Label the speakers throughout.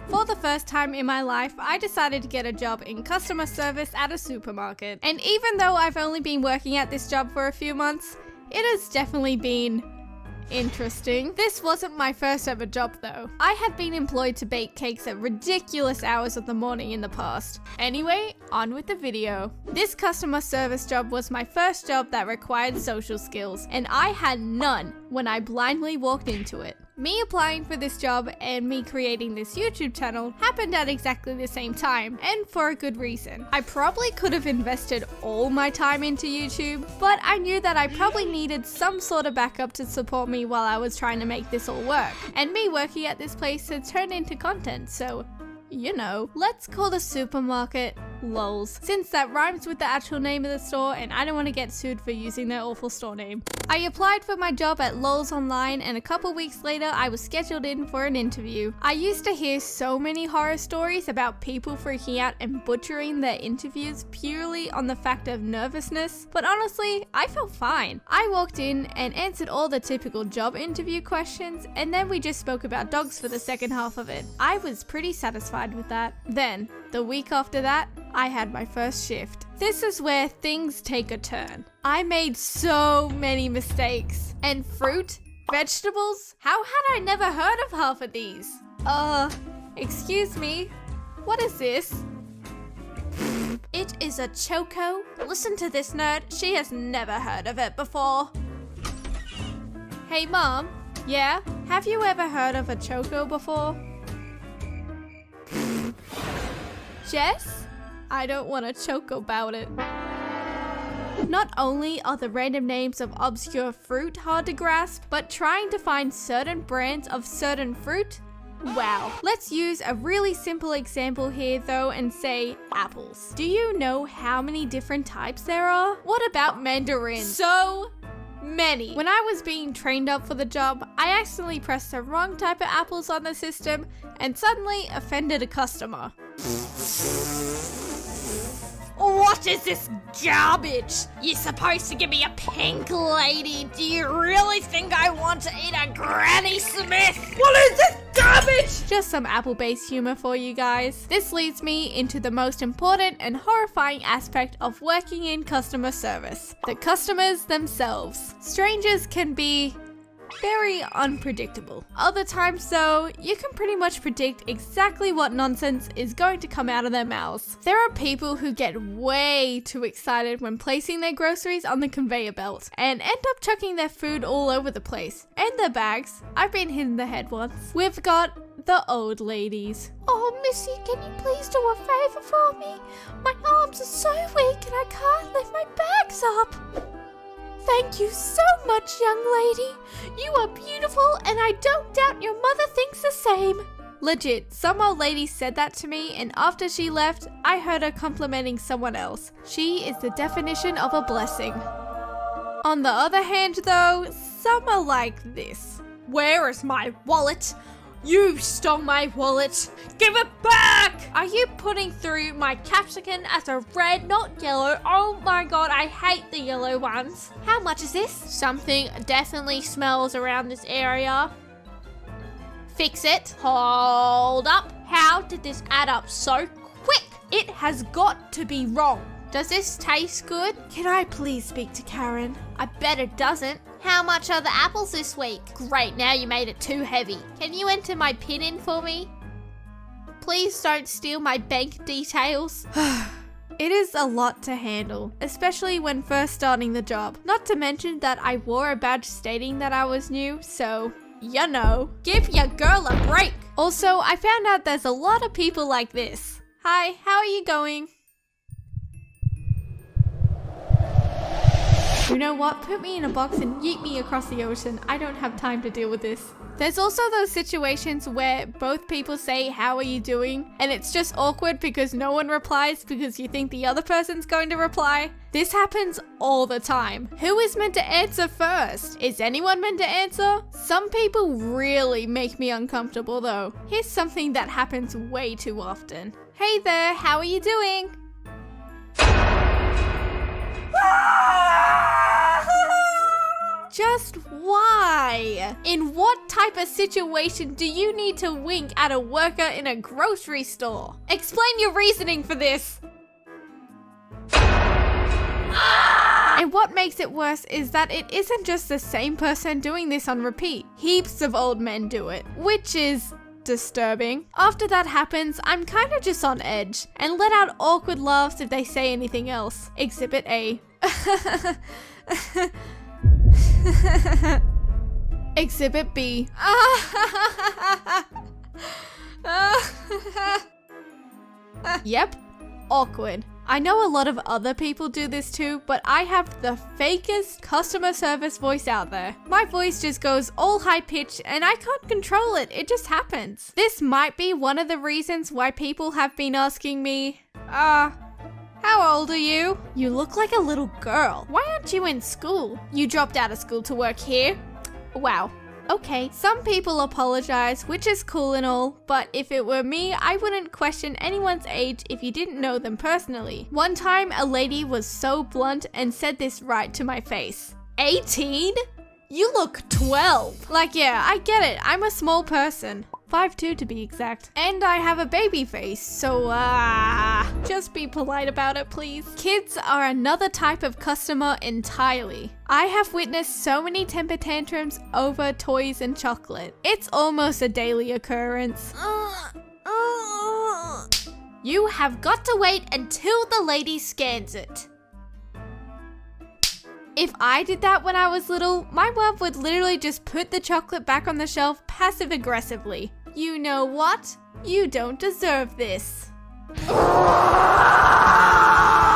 Speaker 1: For the first time in my life, I decided to get a job in customer service at a supermarket. And even though I've only been working at this job for a few months, it has definitely been interesting. This wasn't my first ever job though. I had been employed to bake cakes at ridiculous hours of the morning in the past. Anyway, on with the video. This customer service job was my first job that required social skills, and I had none when I blindly walked into it. Me applying for this job and me creating this YouTube channel happened at exactly the same time, and for a good reason. I probably could have invested all my time into YouTube, but I knew that I probably needed some sort of backup to support me while I was trying to make this all work. And me working at this place had turned into content, so you know. Let's call the supermarket Lols, since that rhymes with the actual name of the store and I don't want to get sued for using their awful store name. I applied for my job at Lols online, and a couple weeks later I was scheduled in for an interview. I used to hear so many horror stories about people freaking out and butchering their interviews purely on the fact of nervousness, but honestly, I felt fine. I walked in and answered all the typical job interview questions, and then we just spoke about dogs for the second half of it. I was pretty satisfied with that. Then, the week after that, I had my first shift. This is where things take a turn. I made so many mistakes. And fruit? Vegetables? How had I never heard of half of these? Excuse me? What is this? It is a choco. Listen to this nerd, she has never heard of it before. Hey Mom, yeah? Have you ever heard of a choco before? Jess? I don't want to choke about it. Not only are the random names of obscure fruit hard to grasp, but trying to find certain brands of certain fruit? Wow. Let's use a really simple example here though and say apples. Do you know how many different types there are? What about mandarin? So many. When I was being trained up for the job, I accidentally pressed the wrong type of apples on the system and suddenly offended a customer. What is this garbage? You're supposed to give me a pink lady. Do you really think I want to eat a Granny Smith? What is this garbage? Just some apple-based humor for you guys. This leads me into the most important and horrifying aspect of working in customer service. The customers themselves. Strangers can be very unpredictable. Other times though, you can pretty much predict exactly what nonsense is going to come out of their mouths. There are people who get way too excited when placing their groceries on the conveyor belt and end up chucking their food all over the place. And their bags. I've been hit in the head once. We've got the old ladies. Oh, Missy, can you please do a favor for me? My arms are so weak and I can't lift my bags up. Thank you so much, young lady. You are beautiful, and I don't doubt your mother thinks the same. Legit, some old lady said that to me, and after she left, I heard her complimenting someone else. She is the definition of a blessing. On the other hand, though, some are like this. Where is my wallet? You stole my wallet. Give it back! Are you putting through my capsicum as a red, not yellow? Oh my god, I hate the yellow ones. How much is this? Something definitely smells around this area. Fix it. Hold up. How did this add up so quick? It has got to be wrong. Does this taste good? Can I please speak to Karen? I bet it doesn't. How much are the apples this week? Great, now you made it too heavy. Can you enter my PIN in for me? Please don't steal my bank details. It is a lot to handle, especially when first starting the job. Not to mention that I wore a badge stating that I was new, so you know. Give your girl a break. Also, I found out there's a lot of people like this. Hi, how are you going? You know what? Put me in a box and yeet me across the ocean. I don't have time to deal with this. There's also those situations where both people say, how are you doing? And it's just awkward because no one replies because you think the other person's going to reply. This happens all the time. Who is meant to answer first? Is anyone meant to answer? Some people really make me uncomfortable though. Here's something that happens way too often. Hey there, how are you doing? Just why? In what type of situation do you need to wink at a worker in a grocery store? Explain your reasoning for this. And what makes it worse is that it isn't just the same person doing this on repeat. Heaps of old men do it, which is disturbing. After that happens, I'm kind of just on edge and let out awkward laughs if they say anything else. Exhibit A. Exhibit B. Yep, awkward. I know a lot of other people do this too, but I have the fakest customer service voice out there. My voice just goes all high pitched and I can't control it. It just happens. This might be one of the reasons why people have been asking me, how old are you? You look like a little girl. Why aren't you in school? You dropped out of school to work here? Wow. Okay, some people apologize, which is cool and all, but if it were me, I wouldn't question anyone's age if you didn't know them personally. One time, a lady was so blunt and said this right to my face. 18? You look 12. Like, yeah, I get it. I'm a small person. 5'2" to be exact. And I have a baby face, so just be polite about it, please. Kids are another type of customer entirely. I have witnessed so many temper tantrums over toys and chocolate. It's almost a daily occurrence. You have got to wait until the lady scans it. If I did that when I was little, my mom would literally just put the chocolate back on the shelf passive-aggressively. You know what? You don't deserve this.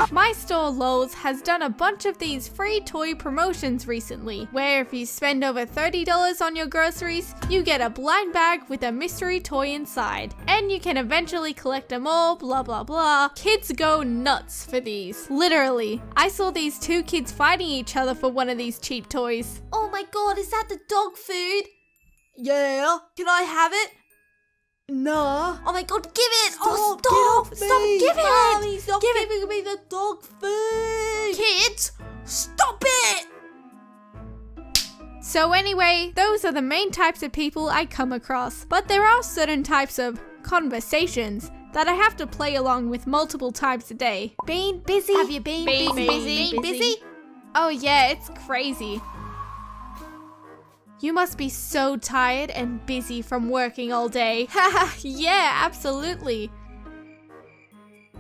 Speaker 1: My store Lowe's has done a bunch of these free toy promotions recently, where if you spend over $30 on your groceries, you get a blind bag with a mystery toy inside, and you can eventually collect them all, blah blah blah. Kids go nuts for these. Literally, I saw these two kids fighting each other for one of these cheap toys. Oh my god, is that the dog food? Yeah, can I have it? No. Oh my god, give it! Stop! Stop! Give it! Stop giving me the dog food! Kids, stop it! So anyway, those are the main types of people I come across. But there are certain types of conversations that I have to play along with multiple times a day. Been busy? Have you been busy? Oh yeah, it's crazy. You must be so tired and busy from working all day. Haha, yeah, absolutely.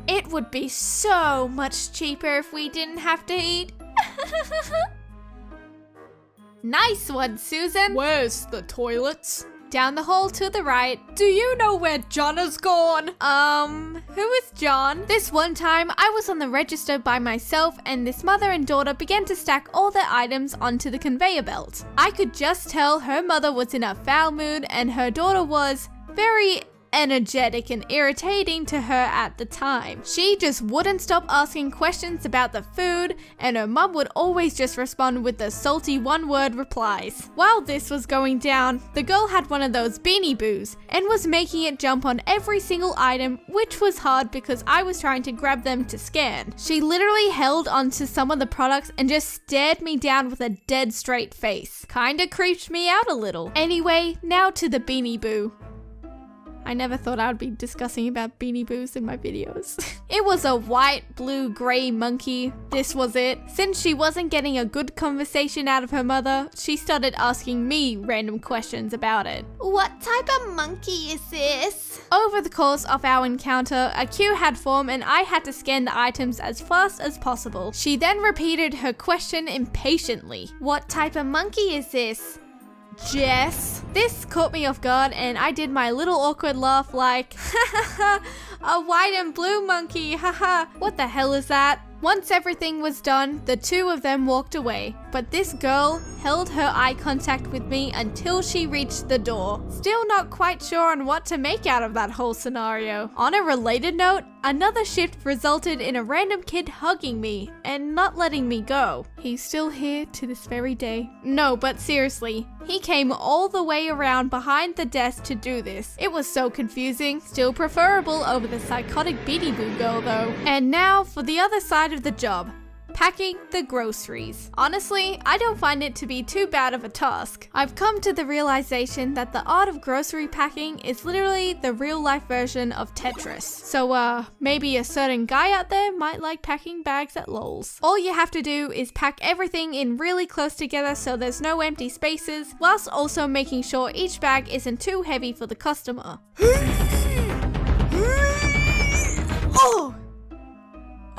Speaker 1: It would be so much cheaper if we didn't have to eat. Nice one, Susan. Where's the toilets? Down the hall to the right. Do you know where John has gone? Who is John? This one time, I was on the register by myself and this mother and daughter began to stack all their items onto the conveyor belt. I could just tell her mother was in a foul mood and her daughter was very energetic and irritating to her at the time. She just wouldn't stop asking questions about the food and her mum would always just respond with the salty one-word replies. While this was going down, the girl had one of those Beanie Boos and was making it jump on every single item, which was hard because I was trying to grab them to scan. She literally held onto some of the products and just stared me down with a dead straight face. Kinda creeped me out a little. Anyway, now to the Beanie Boo. I never thought I would be discussing about Beanie Boos in my videos. It was a white, blue, grey monkey. This was it. Since she wasn't getting a good conversation out of her mother, she started asking me random questions about it. What type of monkey is this? Over the course of our encounter, a queue had formed and I had to scan the items as fast as possible. She then repeated her question impatiently. What type of monkey is this? Jess. This caught me off guard and I did my little awkward laugh like, a white and blue monkey, haha. What the hell is that? Once everything was done, the two of them walked away, but this girl held her eye contact with me until she reached the door. Still not quite sure on what to make out of that whole scenario. On a related note, another shift resulted in a random kid hugging me and not letting me go. He's still here to this very day. No, but seriously, he came all the way around behind the desk to do this. It was so confusing. Still preferable over the psychotic Beanie Boo girl though. And now for the other side of the job.
Speaker 2: packing the groceries. Honestly, I don't find it to be too bad of a task. I've come to the realization that the art of grocery packing is literally the real life version of Tetris. So maybe a certain guy out there might like packing bags at Lols. All you have to do is pack everything in really close together so there's no empty spaces, whilst also making sure each bag isn't too heavy for the customer.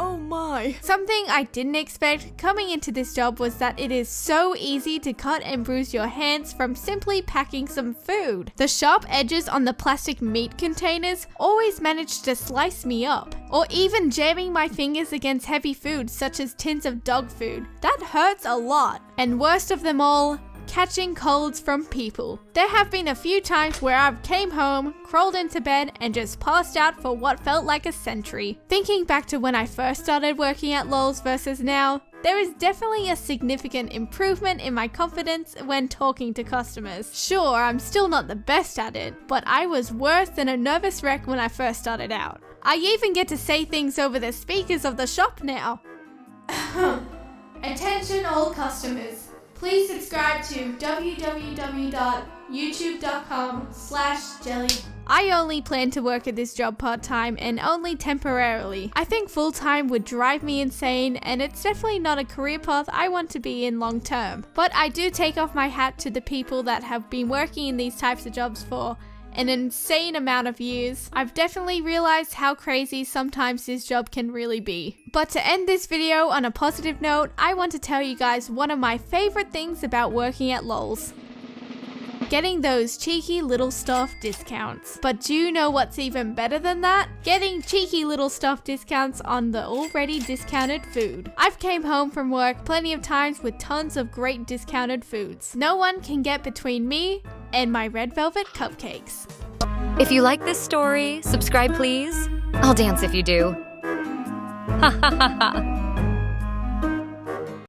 Speaker 2: Oh my. Something I didn't expect coming into this job was that it is so easy to cut and bruise your hands from simply packing some food. The sharp edges on the plastic meat containers always manage to slice me up. Or even jamming my fingers against heavy food such as tins of dog food. That hurts a lot. And worst of them all, catching colds from people. There have been a few times where I've came home, crawled into bed, and just passed out for what felt like a century. Thinking back to when I first started working at Lols versus now, there is definitely a significant improvement in my confidence when talking to customers. Sure, I'm still not the best at it, but I was worse than a nervous wreck when I first started out. I even get to say things over the speakers of the shop now. Attention all customers. Please subscribe to www.youtube.com/jelly. I only plan to work at this job part-time and only temporarily. I think full-time would drive me insane, and it's definitely not a career path I want to be in long-term. But I do take off my hat to the people that have been working in these types of jobs for an insane amount of years. I've definitely realized how crazy sometimes this job can really be. But to end this video on a positive note, I want to tell you guys one of my favorite things about working at Lols. Getting those cheeky little staff discounts. But do you know what's even better than that? Getting cheeky little staff discounts on the already discounted food. I've came home from work plenty of times with tons of great discounted foods. No one can get between me and my red velvet cupcakes.
Speaker 3: If you like this story, subscribe please. I'll dance if you do. Ha ha ha ha.